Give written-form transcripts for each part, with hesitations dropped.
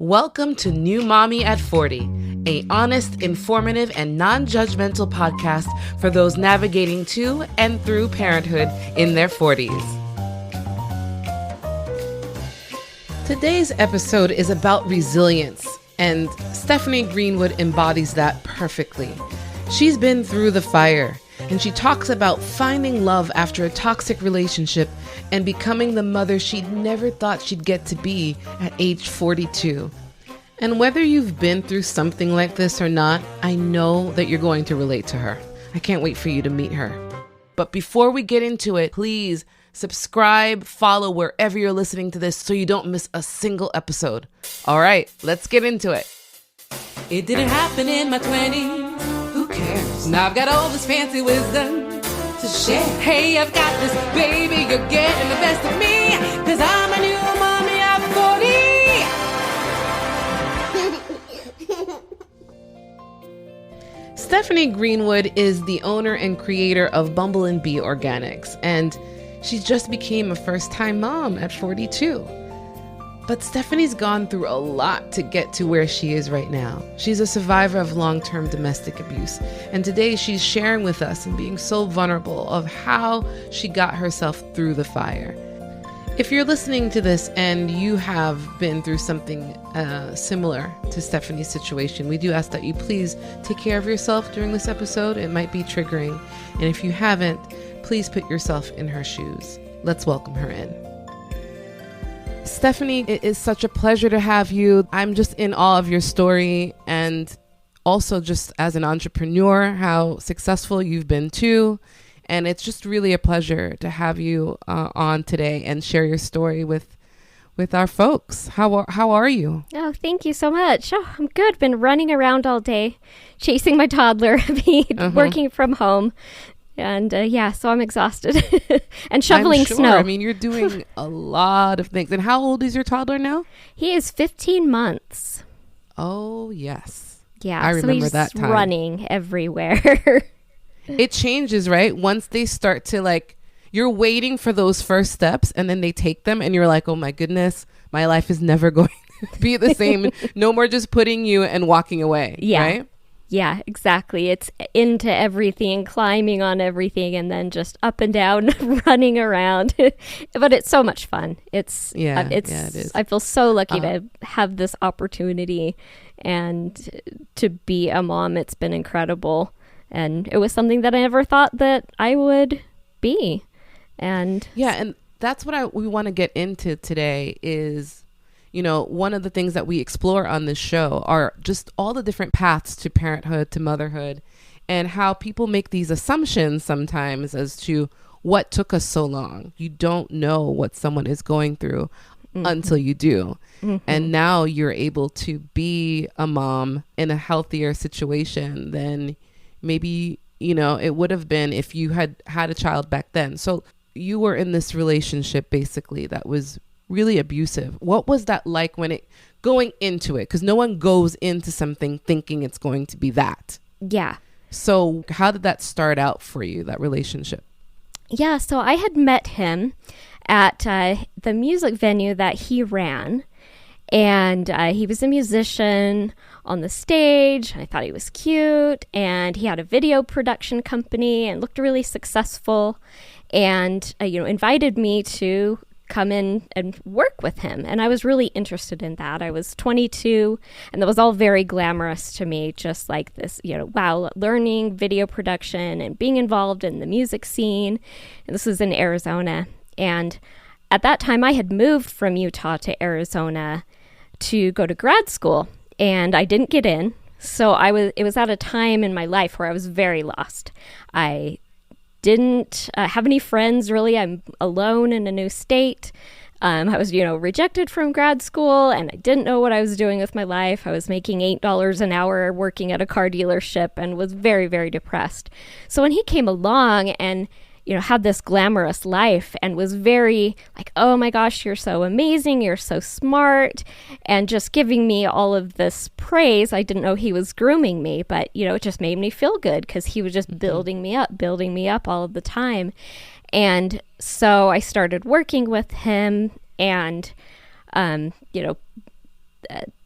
Welcome to New Mommy at 40, a honest, informative, and non-judgmental podcast for those navigating to and through parenthood in their 40s. Today's episode is about resilience, and Stephanie Greenwood embodies that perfectly. She's been through the fire, and she talks about finding love after a toxic relationship and becoming the mother she'd never thought she'd get to be at age 42. And whether you've been through something like this or not, I know that you're going to relate to her. I can't wait for you to meet her. But before we get into it, please subscribe, follow wherever you're listening to this so you don't miss a single episode. All right, let's get into it. It didn't happen in my 20s. Who cares? Now I've got all this fancy wisdom to share. Hey, I've got this, baby, you're getting the best of me, 'cause I'm a new mommy at 40. Stephanie Greenwood is the owner and creator of Bumble and Bee Organics, and she just became a first-time mom at 42. But Stephanie's gone through a lot to get to where she is right now. She's a survivor of long-term domestic abuse. And today she's sharing with us and being so vulnerable of how she got herself through the fire. If you're listening to this and you have been through something similar to Stephanie's situation, we do ask that you please take care of yourself during this episode. It might be triggering. And if you haven't, please put yourself in her shoes. Let's welcome her in. Stephanie, it is such a pleasure to have you. I'm just in awe of your story, and also just as an entrepreneur, how successful you've been too. And it's just really a pleasure to have you on today and share your story with our folks. How are you? Oh, thank you so much. Oh, I'm good. Been running around all day, chasing my toddler, working from home. And so I'm exhausted and shoveling snow. I mean, you're doing a lot of things. And how old is your toddler now? He is 15 months. Oh, yes. Yeah, I remember he's that time. Running everywhere. It changes, right? Once they start to you're waiting for those first steps and then they take them and you're like, oh my goodness, my life is never going to be the same. No more just putting you and walking away. Yeah. Right? Yeah, exactly. It's into everything, climbing on everything, and then just up and down, running around. But it's so much fun. It is. I feel so lucky to have this opportunity and to be a mom. It's been incredible. And it was something that I never thought that I would be. And that's what we want to get into today is, one of the things that we explore on this show are just all the different paths to parenthood, to motherhood, and how people make these assumptions sometimes as to what took us so long. You don't know what someone is going through until you do. Mm-hmm. And now you're able to be a mom in a healthier situation than maybe, it would have been if you had a child back then. So you were in this relationship basically that was really abusive. What was that like going into it? Because no one goes into something thinking it's going to be that. Yeah. So how did that start out for you, that relationship? Yeah, so I had met him at the music venue that he ran. And he was a musician on the stage. I thought he was cute. And he had a video production company and looked really successful. And, invited me to come in and work with him. And I was really interested in that. I was 22 and that was all very glamorous to me. Just like this, wow, learning video production and being involved in the music scene. And this was in Arizona. And at that time I had moved from Utah to Arizona to go to grad school and I didn't get in. So it was at a time in my life where I was very lost. I didn't have any friends, really. I'm alone in a new state. I was, rejected from grad school and I didn't know what I was doing with my life. I was making $8 an hour working at a car dealership and was very, very depressed. So when he came along and, had this glamorous life and was very like, oh my gosh, you're so amazing. You're so smart. And just giving me all of this praise. I didn't know he was grooming me, but, it just made me feel good because he was just building me up all of the time. And so I started working with him and,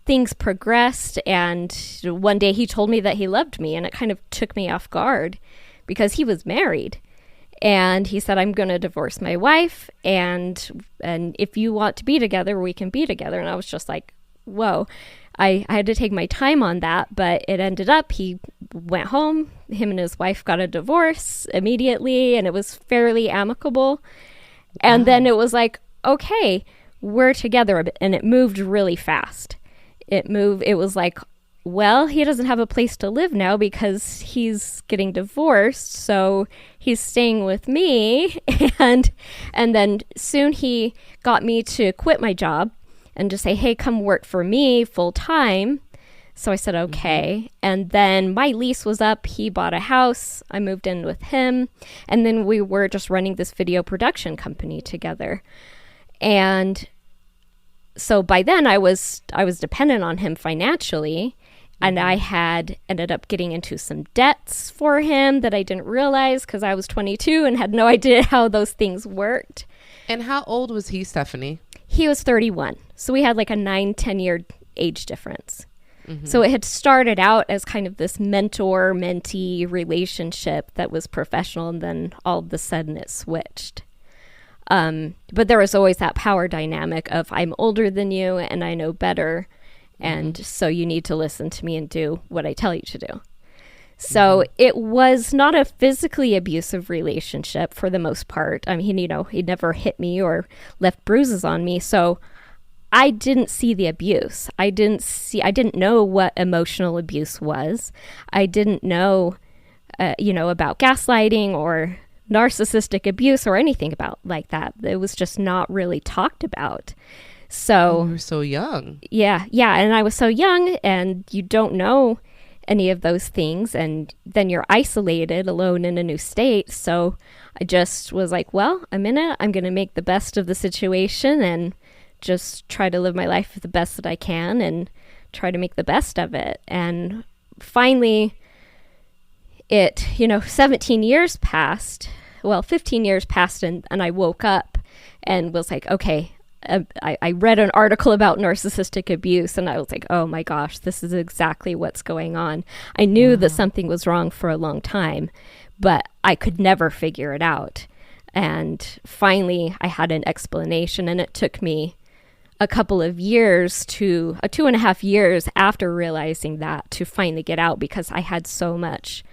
things progressed, and one day he told me that he loved me, and it kind of took me off guard because he was married. And he said, I'm going to divorce my wife, and if you want to be together, we can be together. And I was just like, whoa. I had to take my time on that, but it ended up he went home. Him and his wife got a divorce immediately, and it was fairly amicable. And then it was like, okay, we're together, and it moved really fast. It was like, well, he doesn't have a place to live now because he's getting divorced, so he's staying with me. And then soon he got me to quit my job and just say, hey, come work for me full time. So I said, okay. And then my lease was up. He bought a house. I moved in with him. And then we were just running this video production company together. And so by then I was dependent on him financially. And I had ended up getting into some debts for him that I didn't realize because I was 22 and had no idea how those things worked. And how old was he, Stephanie? He was 31. So we had like a 9-10 year age difference. So it had started out as kind of this mentor-mentee relationship that was professional, and then all of a sudden it switched. But there was always that power dynamic of I'm older than you and I know better, and so you need to listen to me and do what I tell you to do. So it was not a physically abusive relationship for the most part. I mean, he never hit me or left bruises on me. So I didn't see the abuse. I didn't know what emotional abuse was. I didn't know, about gaslighting or narcissistic abuse or anything about like that. It was just not really talked about. So you were so young. Yeah. And I was so young, and you don't know any of those things, and then you're isolated alone in a new state. So I just was like, well, I'm in it. I'm going to make the best of the situation and just try to live my life the best that I can and try to make the best of it. And finally, 17 years passed. Well, 15 years passed, and I woke up and was like, okay, I read an article about narcissistic abuse, and I was like, oh my gosh, this is exactly what's going on. I knew that something was wrong for a long time, but I could never figure it out. And finally, I had an explanation, and it took me a couple of years 2.5 years after realizing that to finally get out, because I had so much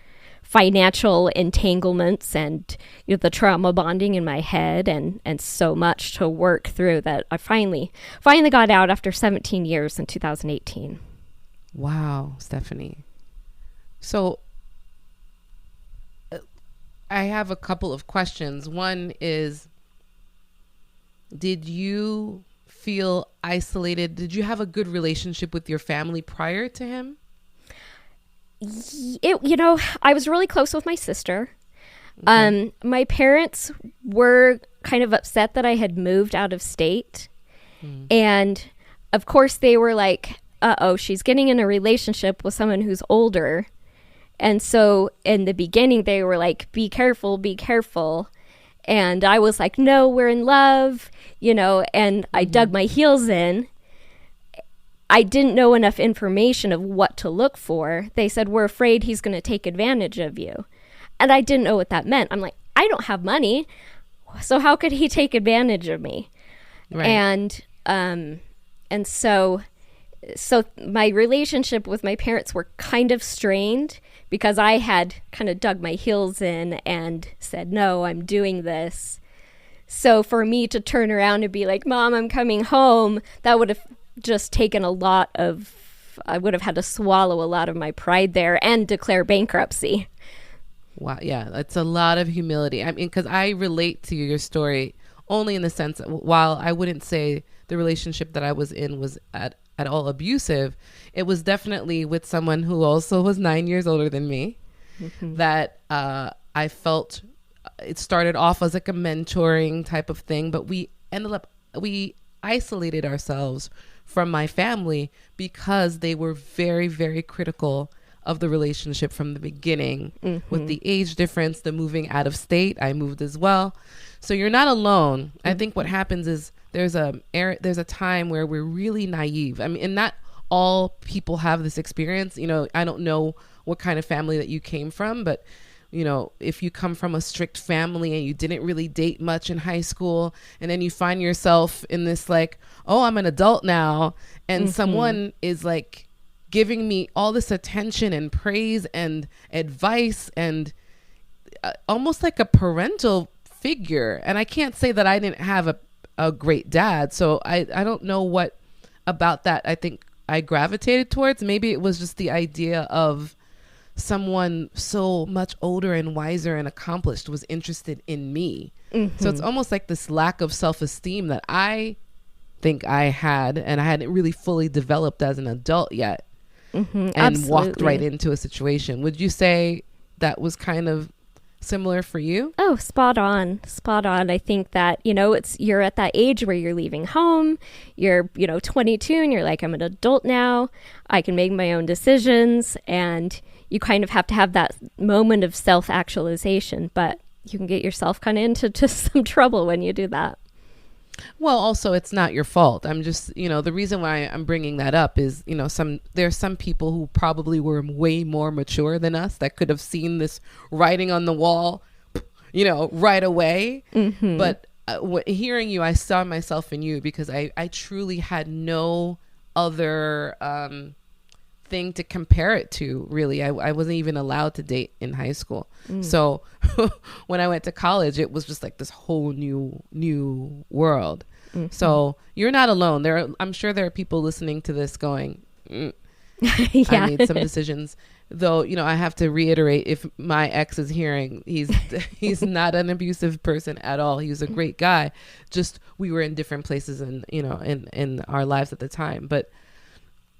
financial entanglements and the trauma bonding in my head and so much to work through that I finally got out after 17 years in 2018. Wow, Stephanie. So I have a couple of questions. One is, did you feel isolated? Did you have a good relationship with your family prior to him? I was really close with my sister. Okay. My parents were kind of upset that I had moved out of state. And of course they were like, uh-oh, she's getting in a relationship with someone who's older. And so in the beginning they were like, be careful, be careful. And I was like, no, we're in love, and I dug my heels in. I didn't know enough information of what to look for. They said, we're afraid he's going to take advantage of you. And I didn't know what that meant. I'm like, I don't have money, so how could he take advantage of me? Right. And so my relationship with my parents were kind of strained because I had kind of dug my heels in and said, no, I'm doing this. So for me to turn around and be like, Mom, I'm coming home, that would have just taken I would have had to swallow a lot of my pride there and declare bankruptcy. Wow. Yeah. That's a lot of humility. I mean, because I relate to your story only in the sense, while I wouldn't say the relationship that I was in was at all abusive, it was definitely with someone who also was 9 years older than me, that I felt it started off as like a mentoring type of thing, but we isolated ourselves from my family because they were very, very critical of the relationship from the beginning. With the age difference, the moving out of state, I moved as well. So you're not alone. I think what happens is there's a time where we're really naive. I mean, and not all people have this experience. You know, I don't know what kind of family that you came from, but you know, if you come from a strict family and you didn't really date much in high school, and then you find yourself in this like, oh, I'm an adult now, and someone is like giving me all this attention and praise and advice and almost like a parental figure. And I can't say that I didn't have a great dad. So I don't know what about that I think I gravitated towards. Maybe it was just the idea of someone so much older and wiser and accomplished was interested in me. So it's almost like this lack of self-esteem that I think I had, and I hadn't really fully developed as an adult yet, and Absolutely. walked right into a situation. Would you say that was kind of similar for you? Oh, spot on. Spot on. I think that, you know, you're at that age where you're leaving home, you're, 22 and you're like, I'm an adult now. I can make my own decisions. And you kind of have to have that moment of self-actualization, but you can get yourself kind of into some trouble when you do that. Well, also, it's not your fault. I'm just, the reason why I'm bringing that up is, there's some people who probably were way more mature than us that could have seen this writing on the wall, right away. But hearing you, I saw myself in you because I truly had no other thing to compare it to, really. I wasn't even allowed to date in high school. So when I went to college, it was just like this whole new world. So you're not alone. I'm sure there are people listening to this going, I made some decisions, though, I have to reiterate, if my ex is hearing, he's not an abusive person at all. He was a great guy. Just we were in different places and, in our lives at the time. But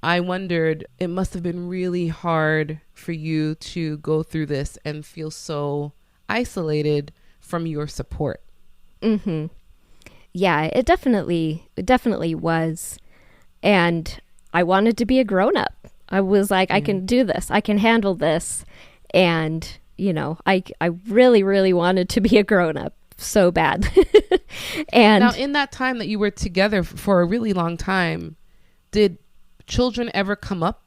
I wondered, it must have been really hard for you to go through this and feel so isolated from your support. Yeah, it definitely was. And I wanted to be a grown-up. I was like, I can do this. I can handle this. And, I really, really wanted to be a grown-up so bad. And now, in that time that you were together for a really long time, did children ever come up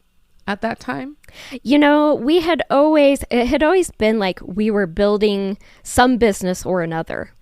at that time? it had always been like we were building some business or another.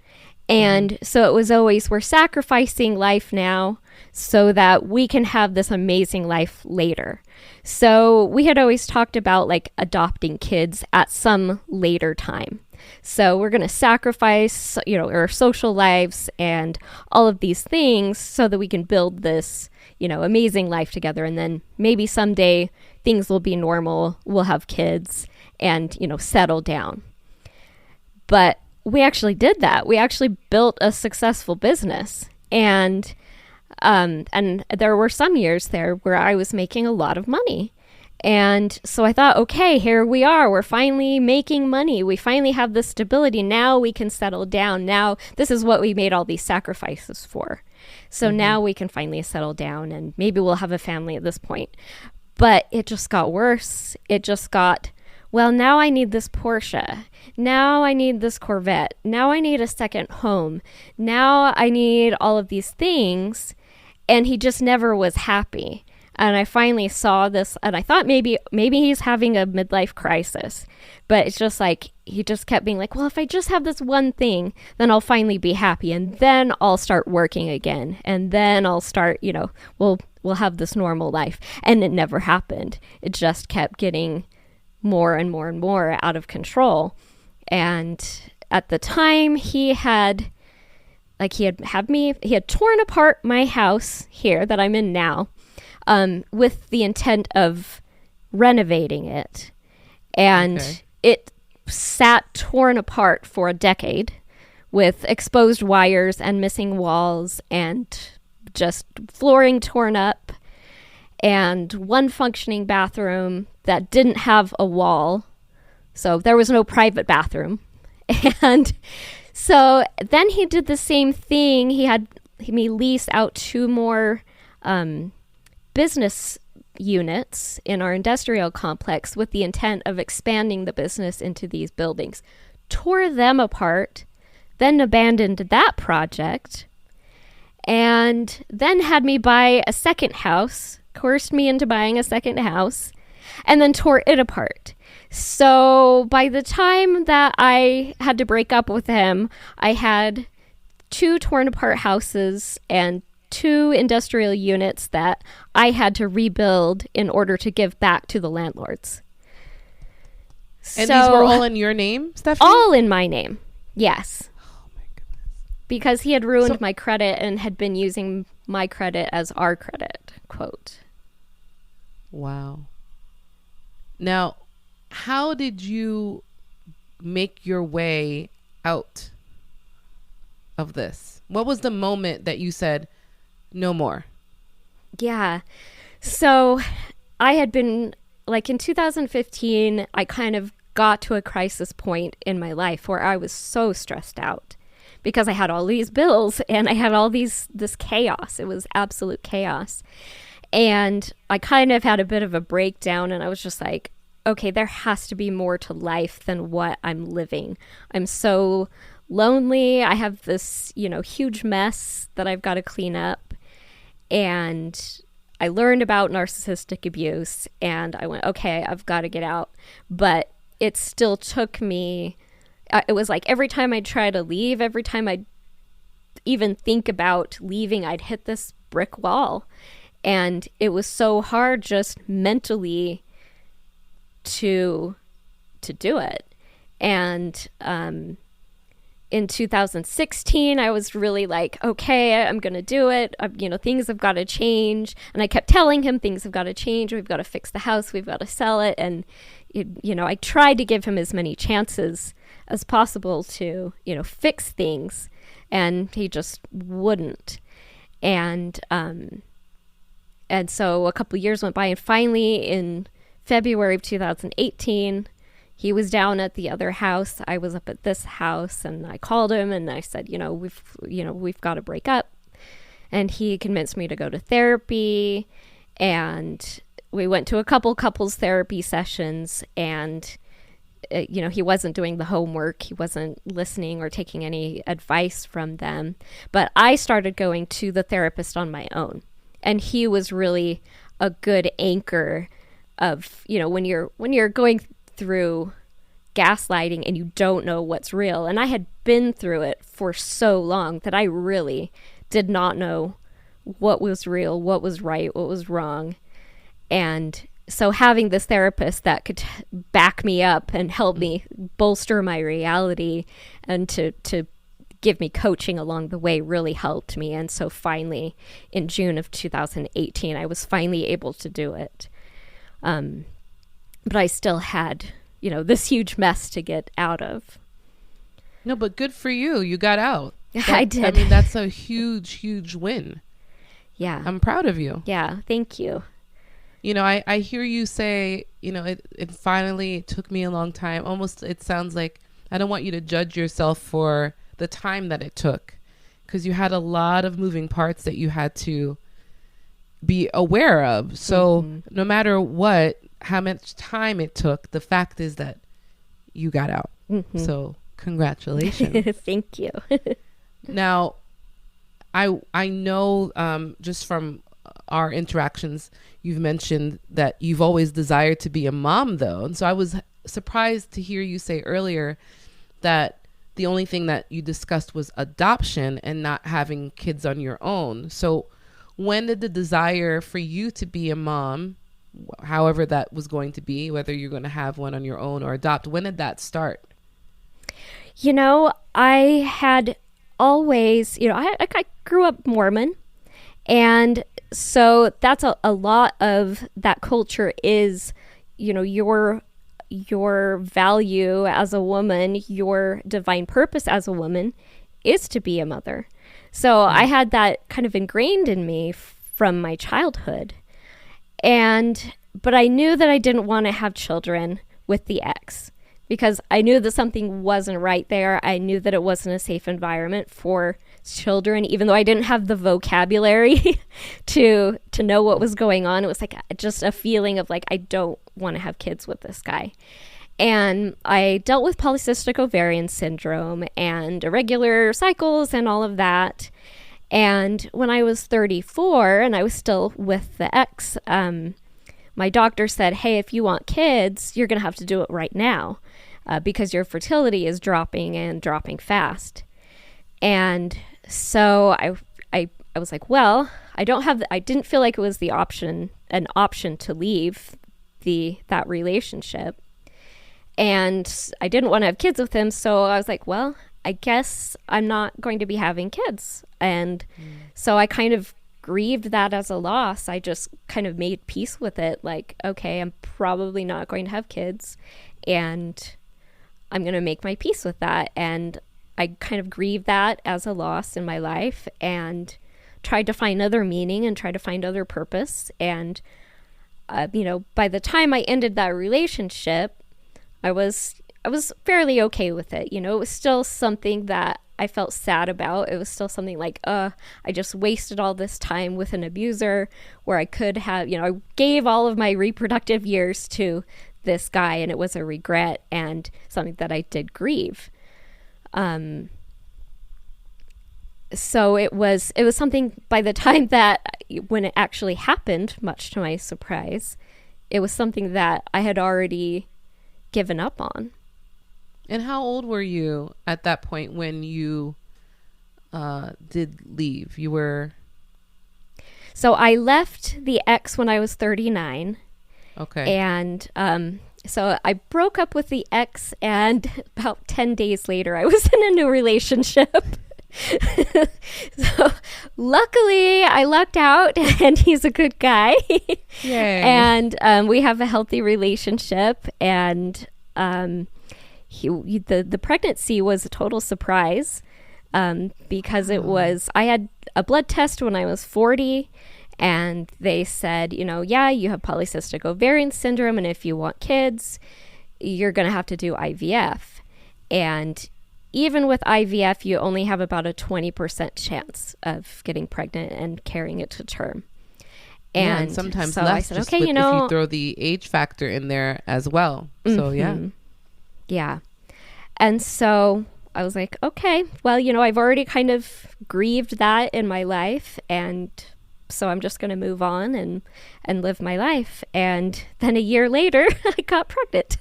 And so it was always, we're sacrificing life now so that we can have this amazing life later. So we had always talked about like adopting kids at some later time. So we're going to sacrifice, our social lives and all of these things so that we can build this, amazing life together. And then maybe someday things will be normal. We'll have kids and, settle down. But we actually did that. We actually built a successful business. And there were some years there where I was making a lot of money. And so I thought, okay, here we are. We're finally making money. We finally have this stability. Now we can settle down. Now this is what we made all these sacrifices for. So now we can finally settle down and maybe we'll have a family at this point. But it just got worse. It just got, well, now I need this Porsche. Now I need this Corvette. Now I need a second home. Now I need all of these things. And he just never was happy. And I finally saw this and I thought maybe he's having a midlife crisis. But it's just like, he just kept being like, well, if I just have this one thing, then I'll finally be happy. And then I'll start working again. And then I'll start, we'll have this normal life. And it never happened. It just kept getting more and more and more out of control. And at the time he had torn apart my house here that I'm in now. With the intent of renovating it. And it sat torn apart for a decade with exposed wires and missing walls and just flooring torn up and one functioning bathroom that didn't have a wall. So there was no private bathroom. And so then he did the same thing. He leased out 2 more business units in our industrial complex with the intent of expanding the business into these buildings, tore them apart, then abandoned that project, and then had me buy a second house coerced me into buying a second house, and then tore it apart. So by the time that I had to break up with him, I had 2 torn apart houses and 2 industrial units that I had to rebuild in order to give back to the landlords. And these were all in your name, Stephanie? All in my name, yes. Oh my goodness. Because he had ruined my credit and had been using my credit as our credit, quote. Wow. Now, how did you make your way out of this? What was the moment that you said, no more? Yeah. So I had been, like in 2015, I kind of got to a crisis point in my life where I was so stressed out because I had all these bills and I had all this chaos. It was absolute chaos. And I kind of had a bit of a breakdown, and I was just like, okay, there has to be more to life than what I'm living. I'm so lonely. I have this, huge mess that I've got to clean up. And I learned about narcissistic abuse, and I went, okay, I've got to get out. But it still took me, it was like every time I'd try to leave, every time I'd even think about leaving, I'd hit this brick wall. And it was so hard just mentally to do it. And in 2016, I was really like, okay, I'm going to do it. Things have got to change. And I kept telling him things have got to change. We've got to fix the house. We've got to sell it. And, I tried to give him as many chances as possible to, fix things. And he just wouldn't. And so a couple years went by, and finally in February of 2018, he was down at the other house. I was up at this house, and I called him and I said, we've got to break up. And he convinced me to go to therapy, and we went to a couple couples therapy sessions, and he wasn't doing the homework. He wasn't listening or taking any advice from them. But I started going to the therapist on my own. And he was really a good anchor of, when you're going through gaslighting and you don't know what's real. And I had been through it for so long that I really did not know what was real, what was right, what was wrong. And so having this therapist that could back me up and help me bolster my reality and to give me coaching along the way really helped me. And so finally, in June of 2018, I was finally able to do it. But I still had, this huge mess to get out of. No, but good for you. You got out. I did. I mean, that's a huge, huge win. Yeah. I'm proud of you. Yeah. Thank you. I hear you say, it finally took me a long time. Almost, it sounds like I don't want you to judge yourself for the time that it took, because you had a lot of moving parts that you had to be aware of. So no matter how much time it took, the fact is that you got out. So congratulations. Thank you. Now, I know just from our interactions, you've mentioned that you've always desired to be a mom, though. And so I was surprised to hear you say earlier that the only thing that you discussed was adoption and not having kids on your own. So when did the desire for you to be a mom, however that was going to be, whether you're going to have one on your own or adopt, when did that start? I had always, I grew up Mormon. And so that's a lot of that culture is, your value as a woman, your divine purpose as a woman is to be a mother. So I had that kind of ingrained in me from my childhood. But I knew that I didn't want to have children with the ex because I knew that something wasn't right there. I knew that it wasn't a safe environment for children, even though I didn't have the vocabulary to know what was going on. It was like just a feeling of like, I don't want to have kids with this guy. And I dealt with polycystic ovarian syndrome and irregular cycles and all of that. And when I was 34 and I was still with the ex, my doctor said, hey, if you want kids, you're going to have to do it right now because your fertility is dropping and dropping fast. And so I was like, well, I didn't feel like it was an option to leave that relationship. And I didn't want to have kids with him. So I was like, well, I guess I'm not going to be having kids. And so I kind of grieved that as a loss. I just kind of made peace with it. Like, okay, I'm probably not going to have kids and I'm going to make my peace with that. And I kind of grieved that as a loss in my life and tried to find other meaning and try to find other purpose. And, by the time I ended that relationship, I was fairly okay with it. It was still something that I felt sad about. It was still something like, I just wasted all this time with an abuser where I could have, I gave all of my reproductive years to this guy, and it was a regret and something that I did grieve. So it was something by the time that when it actually happened, much to my surprise, it was something that I had already given up on. And how old were you at that point when you did leave? You were... So I left the ex when I was 39. Okay. And so I broke up with the ex, and about 10 days later, I was in a new relationship. So luckily, I lucked out, and he's a good guy. Yay. And we have a healthy relationship, and... the pregnancy was a total surprise because I had a blood test when I was 40, and they said, yeah, you have polycystic ovarian syndrome, and if you want kids, you're going to have to do IVF. And even with IVF, you only have about a 20% chance of getting pregnant and carrying it to term. And sometimes so less, I said, okay, if you throw the age factor in there as well. So Yeah. And so I was like, okay, well, I've already kind of grieved that in my life. And so I'm just going to move on and live my life. And then a year later, I got pregnant.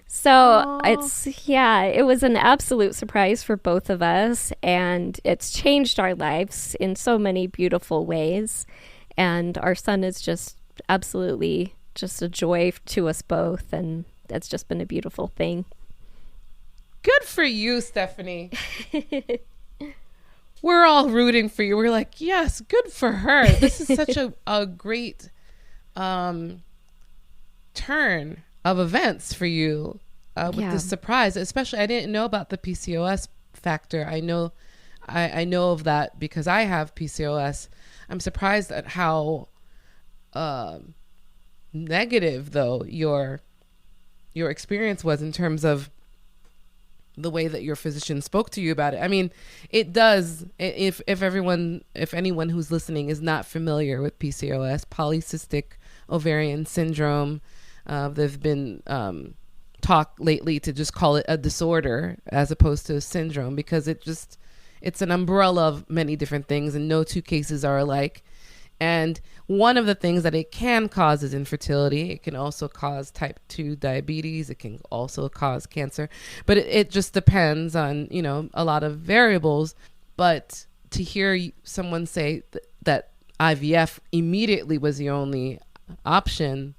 So it was an absolute surprise for both of us. And it's changed our lives in so many beautiful ways. And our son is just absolutely just a joy to us both. And that's just been a beautiful thing. Good for you, Stephanie. We're all rooting for you. We're like, yes, good for her. This is such a great turn of events for you with this surprise. Especially, I didn't know about the PCOS factor. I know of that because I have PCOS. I'm surprised at how negative, though, your experience was in terms of the way that your physician spoke to you about it. I mean, it does. If anyone who's listening is not familiar with PCOS, polycystic ovarian syndrome, there's been talk lately to just call it a disorder as opposed to a syndrome because it's an umbrella of many different things and no two cases are alike. And one of the things that it can cause is infertility. It can also cause type 2 diabetes. It can also cause cancer. But it just depends on, a lot of variables. But to hear someone say that IVF immediately was the only option,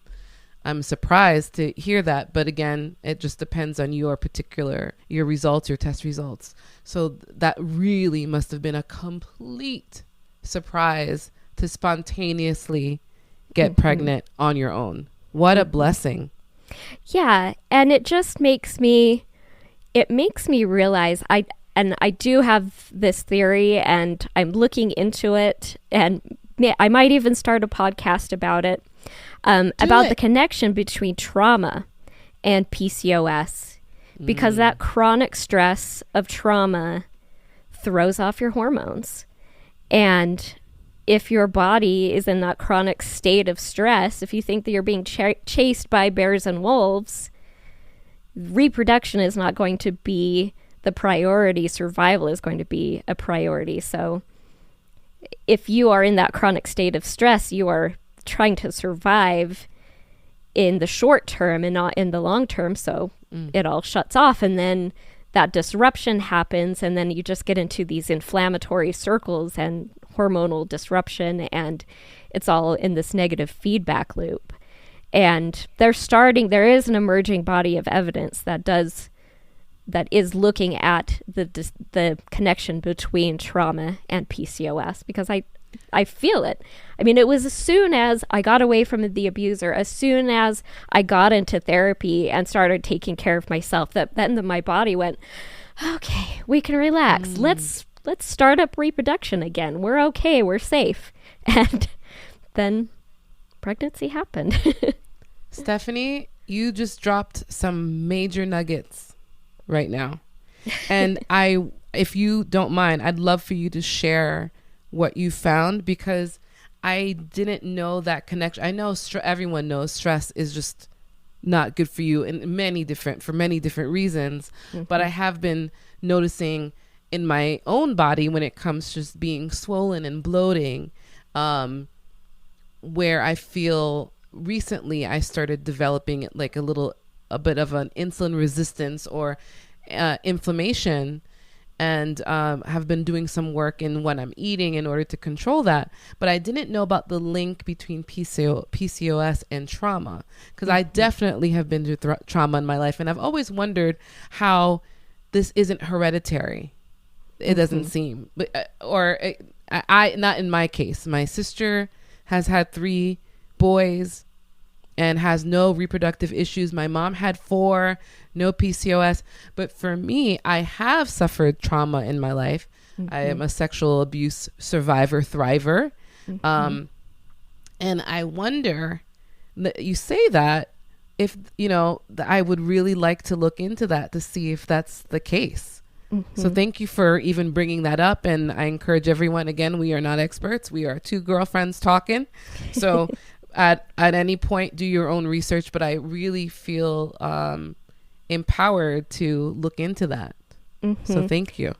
I'm surprised to hear that. But again, it just depends on your results, your test results. So that really must have been a complete surprise to spontaneously get pregnant on your own. What a blessing. Yeah. And it just makes me realize I do have this theory and I'm looking into it and I might even start a podcast about it, about the connection between trauma and PCOS, because that chronic stress of trauma throws off your hormones. And if your body is in that chronic state of stress, if you think that you're being chased by bears and wolves, reproduction is not going to be the priority. Survival is going to be a priority. So if you are in that chronic state of stress, you are trying to survive in the short term and not in the long term. So it all shuts off, and then that disruption happens, and then you just get into these inflammatory circles and hormonal disruption, and it's all in this negative feedback loop. And there is an emerging body of evidence that is looking at the connection between trauma and PCOS, because I feel it. I mean, it was as soon as I got away from the abuser, as soon as I got into therapy and started taking care of myself, that then my body went, okay, we can relax. Let's start up reproduction again. We're okay. We're safe. And then pregnancy happened. Stephanie, you just dropped some major nuggets right now. And if you don't mind, I'd love for you to share what you found, because I didn't know that connection. I know everyone knows stress is just not good for you for many different reasons. But I have been noticing in my own body when it comes to just being swollen and bloating, where I feel recently I started developing like a bit of an insulin resistance or inflammation, and have been doing some work in what I'm eating in order to control that. But I didn't know about the link between PCOS and trauma, because I definitely have been through trauma in my life. And I've always wondered how this isn't hereditary. It doesn't seem, but I not in my case. My sister has had 3 boys and has no reproductive issues. My mom had 4, no PCOS. But for me, I have suffered trauma in my life. I am a sexual abuse survivor, thriver. And I wonder, you say that, if, I would really like to look into that to see if that's the case. So thank you for even bringing that up. And I encourage everyone, again, we are not experts. We are 2 girlfriends talking. So at any point, do your own research. But I really feel empowered to look into that. So thank you.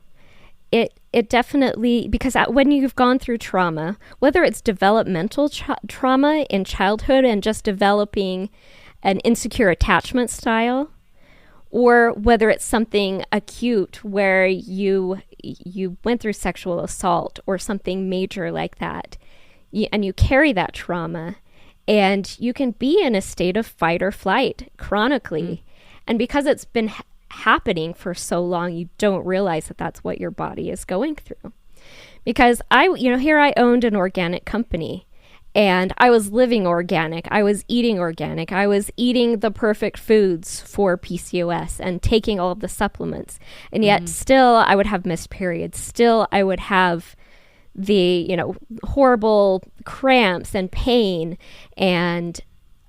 It definitely, because when you've gone through trauma, whether it's developmental trauma in childhood and just developing an insecure attachment style, or whether it's something acute where you went through sexual assault or something major like that, and you carry that trauma, and you can be in a state of fight or flight chronically. And because it's been happening for so long, you don't realize that that's what your body is going through. Because here I owned an organic company, and I was living organic. I was eating organic. I was eating the perfect foods for PCOS and taking all of the supplements. And yet still I would have missed periods. Still I would have the, horrible cramps and pain. And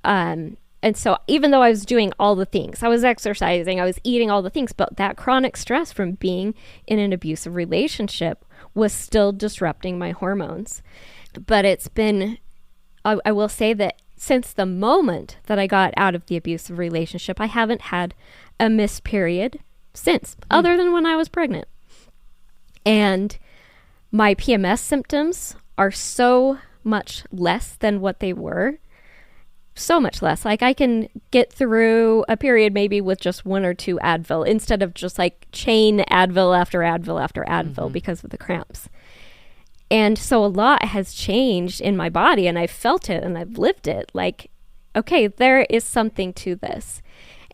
so even though I was doing all the things, I was exercising, I was eating all the things, but that chronic stress from being in an abusive relationship was still disrupting my hormones. But it's been, I will say that since the moment that I got out of the abusive relationship, I haven't had a missed period since, other than when I was pregnant. And my PMS symptoms are so much less than what they were. So much less. Like, I can get through a period maybe with just 1 or 2 Advil instead of just like chain Advil after Advil after Advil because of the cramps. And so a lot has changed in my body, and I've felt it and I've lived it. Like, okay, there is something to this.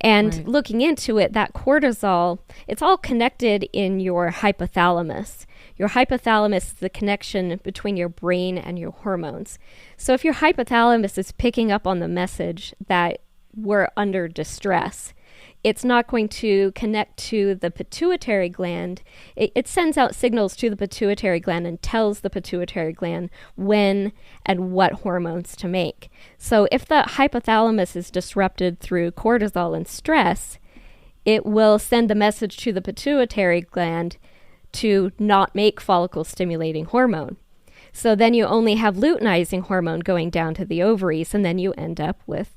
And looking into it, that cortisol, it's all connected in your hypothalamus. Your hypothalamus is the connection between your brain and your hormones. So if your hypothalamus is picking up on the message that we're under distress, it's not going to connect to the pituitary gland. It sends out signals to the pituitary gland and tells the pituitary gland when and what hormones to make. So if the hypothalamus is disrupted through cortisol and stress, it will send the message to the pituitary gland to not make follicle-stimulating hormone. So then you only have luteinizing hormone going down to the ovaries, and then you end up with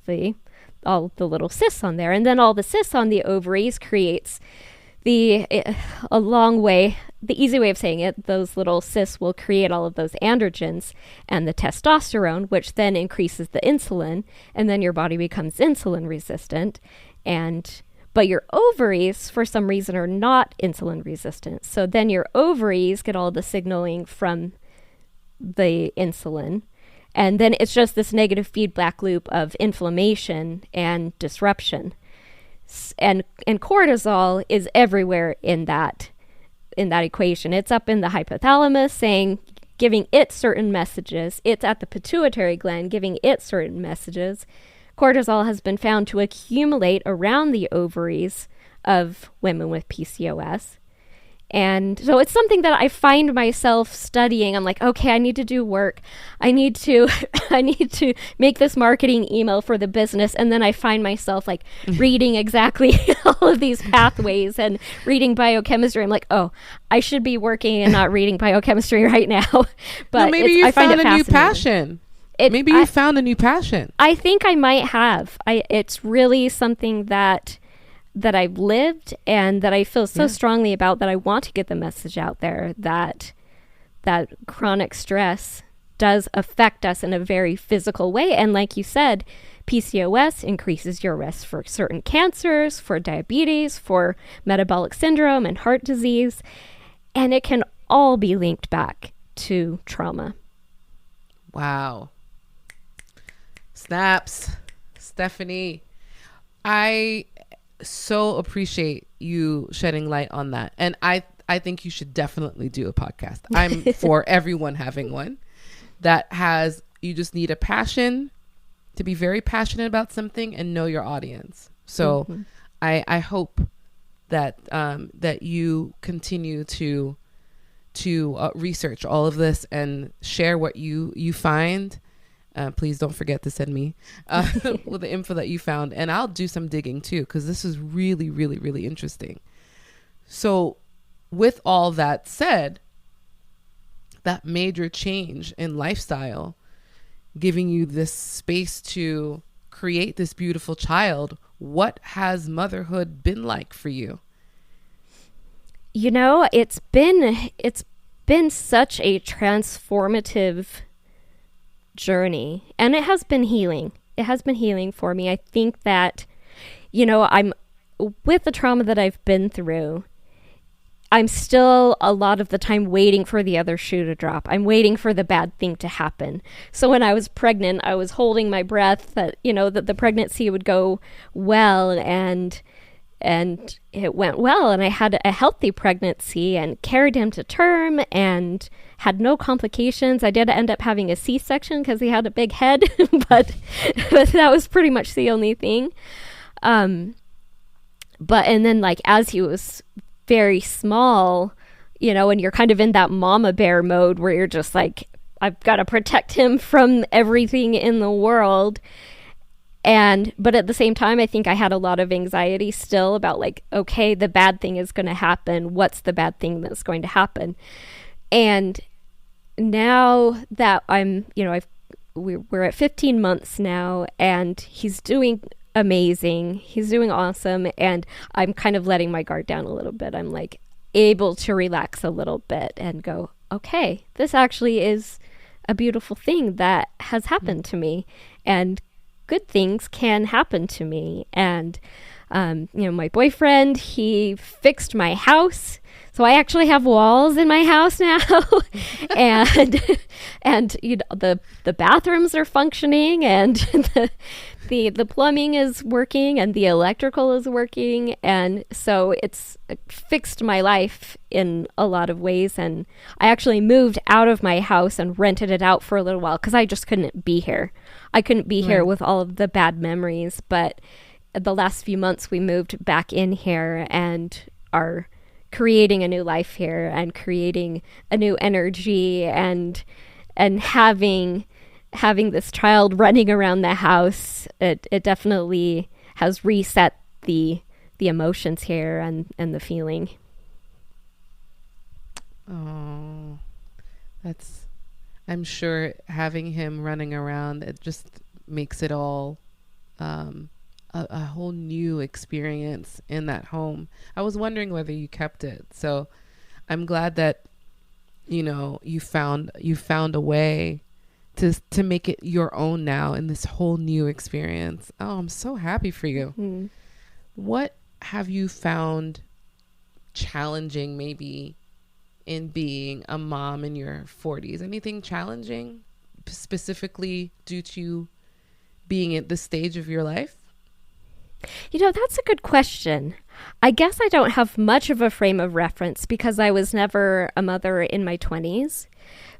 all the little cysts on there. And then all the cysts on the ovaries creates a long way, the easy way of saying it, those little cysts will create all of those androgens and the testosterone, which then increases the insulin, and then your body becomes insulin resistant. But your ovaries, for some reason, are not insulin resistant. So then your ovaries get all the signaling from the insulin. And then it's just this negative feedback loop of inflammation and disruption. And cortisol is everywhere in that equation. It's up in the hypothalamus giving it certain messages. It's at the pituitary gland giving it certain messages. Cortisol has been found to accumulate around the ovaries of women with PCOS. And so it's something that I find myself studying. I'm like, okay, I need to do work. I need to make this marketing email for the business. And then I find myself like reading exactly all of these pathways and reading biochemistry. I'm like, oh, I should be working and not reading biochemistry right now. But no, maybe you found a new passion. Maybe you found a new passion. I think I might have. It's really something that I've lived and that I feel so strongly about, that I want to get the message out there that chronic stress does affect us in a very physical way. And like you said, PCOS increases your risk for certain cancers, for diabetes, for metabolic syndrome and heart disease. And it can all be linked back to trauma. Wow. Snaps. Stephanie, I so appreciate you shedding light on that. And I think you should definitely do a podcast. I'm for everyone having one that has, you just need a passion to be very passionate about something and know your audience. So I hope that that you continue to research all of this and share what you find. Please don't forget to send me with the info that you found, and I'll do some digging too, because this is really, really, really interesting. So with all that said, that major change in lifestyle, giving you this space to create this beautiful child, what has motherhood been like for you? You know, it's been such a transformative journey, and it has been healing. It has been healing for me. I think that, you know, I'm with the trauma that I've been through, I'm still a lot of the time waiting for the other shoe to drop. I'm waiting for the bad thing to happen. So when I was pregnant, I was holding my breath that, you know, that the pregnancy would go well, and it went well, and I had a healthy pregnancy and carried him to term and had no complications. I did end up having a C-section because he had a big head, but that was pretty much the only thing. And then like as he was very small, you know, and you're kind of in that mama bear mode where you're just like, I've got to protect him from everything in the world. But at the same time, I think I had a lot of anxiety still about like, okay, the bad thing is going to happen. What's the bad thing that's going to happen? And now that I'm, you know, we're at 15 months now, and he's doing amazing. He's doing awesome. And I'm kind of letting my guard down a little bit. I'm like able to relax a little bit and go, okay, this actually is a beautiful thing that has happened to me, and good things can happen to me. And, you know, my boyfriend, he fixed my house. So I actually have walls in my house now, and you know, the bathrooms are functioning, and the plumbing is working, and the electrical is working, and so it's fixed my life in a lot of ways. And I actually moved out of my house and rented it out for a little while because I just couldn't be here. I couldn't be here with all of the bad memories. But the last few months we moved back in here and are creating a new life here and creating a new energy, and having this child running around the house, it definitely has reset the emotions here and the feeling. Oh, I'm sure having him running around, it just makes it all a a whole new experience in that home. I was wondering whether you kept it. So I'm glad that, you found a way to make it your own now in this whole new experience. Oh, I'm so happy for you. Mm-hmm. What have you found challenging maybe in being a mom in your 40s? Anything challenging specifically due to being at this stage of your life? That's a good question. I guess I don't have much of a frame of reference because I was never a mother in my 20s.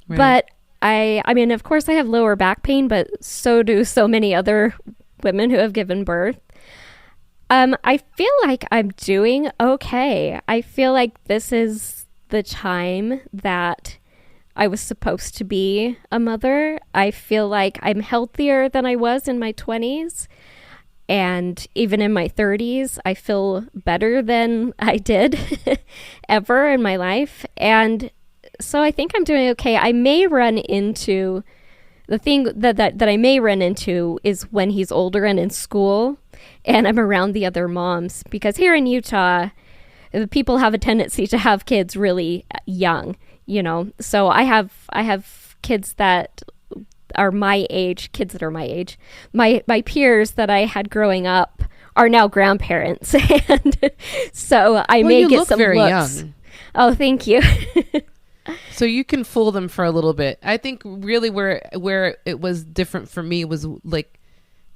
Right. But I mean, of course I have lower back pain, but so do so many other women who have given birth. I feel like I'm doing okay. I feel like this is the time that I was supposed to be a mother. I feel like I'm healthier than I was in my 20s. And even in my 30s, I feel better than I did ever in my life. And so I think I'm doing okay. I may run into the thing that I may run into is when he's older and in school and I'm around the other moms, because here in Utah, the people have a tendency to have kids really young, So I have kids that are my age, my peers that I had growing up are now grandparents. And so I may get some looks. Young. Oh, thank you. So you can fool them for a little bit. I think really where it was different for me was like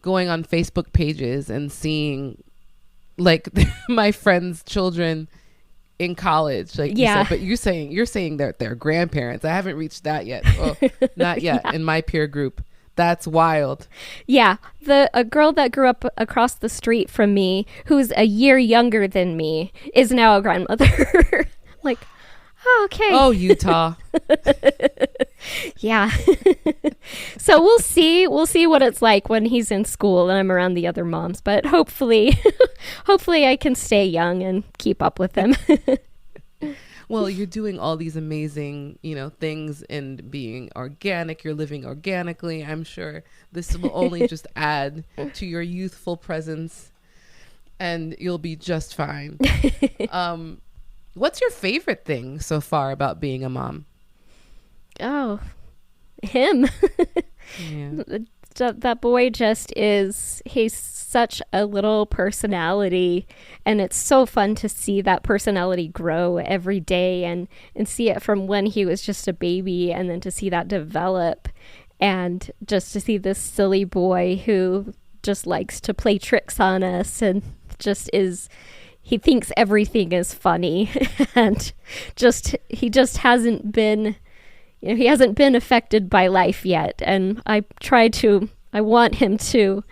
going on Facebook pages and seeing like my friends' children in college, like you said, but you're saying that they're grandparents. I haven't reached that yet. Well, not yet in my peer group. That's wild. Yeah. A girl that grew up across the street from me, who's a year younger than me, is now a grandmother. Like, oh, okay. Oh, Utah. Yeah. So we'll see what it's like when he's in school and I'm around the other moms, but hopefully I can stay young and keep up with them. Well, you're doing all these amazing, things and being organic. You're living organically. I'm sure this will only just add to your youthful presence and you'll be just fine. What's your favorite thing so far about being a mom? Oh, him. Yeah. That boy he's such a little personality, and it's so fun to see that personality grow every day and see it from when he was just a baby and then to see that develop and just to see this silly boy who just likes to play tricks on us and he thinks everything is funny and he just hasn't been he hasn't been affected by life yet, and I want him to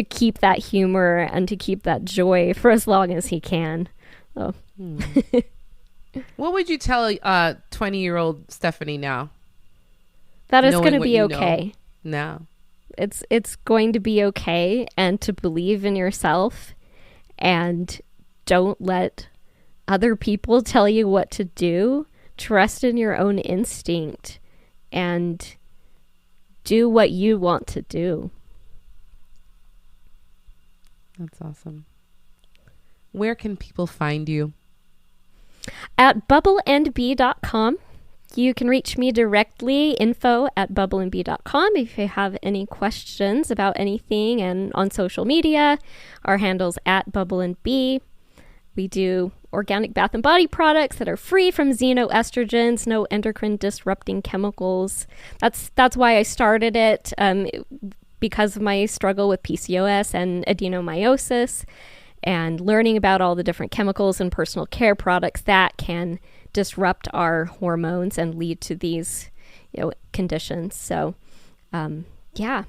keep that humor and to keep that joy for as long as he can. Oh. What would you tell 20-year-old Stephanie now? That is going to be okay. No. It's going to be okay, and to believe in yourself and don't let other people tell you what to do. Trust in your own instinct and do what you want to do. That's awesome. Where can people find you? At bubbleandbee.com. You can reach me directly, info@bubbleandbee.com, if you have any questions about anything, and on social media, our handle's @bubbleandbee. We do organic bath and body products that are free from xenoestrogens, no endocrine disrupting chemicals. That's why I started it, because of my struggle with PCOS and adenomyosis, and learning about all the different chemicals and personal care products that can disrupt our hormones and lead to these, conditions. So, yeah.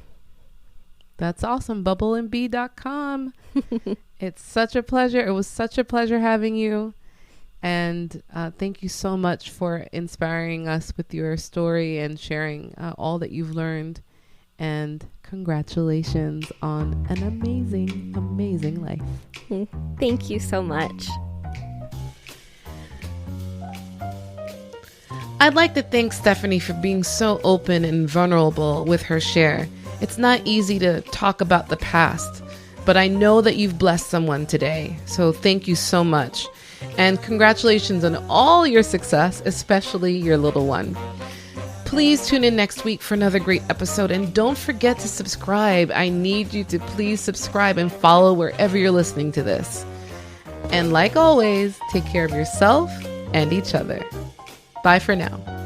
That's awesome. Bubbleandbee.com. It's such a pleasure. It was such a pleasure having you. And thank you so much for inspiring us with your story and sharing all that you've learned. And congratulations on an amazing, amazing life. Thank you so much. I'd like to thank Stephanie for being so open and vulnerable with her share. It's not easy to talk about the past, but I know that you've blessed someone today. So thank you so much. And congratulations on all your success, especially your little one. Please tune in next week for another great episode. And don't forget to subscribe. I need you to please subscribe and follow wherever you're listening to this. And like always, take care of yourself and each other. Bye for now.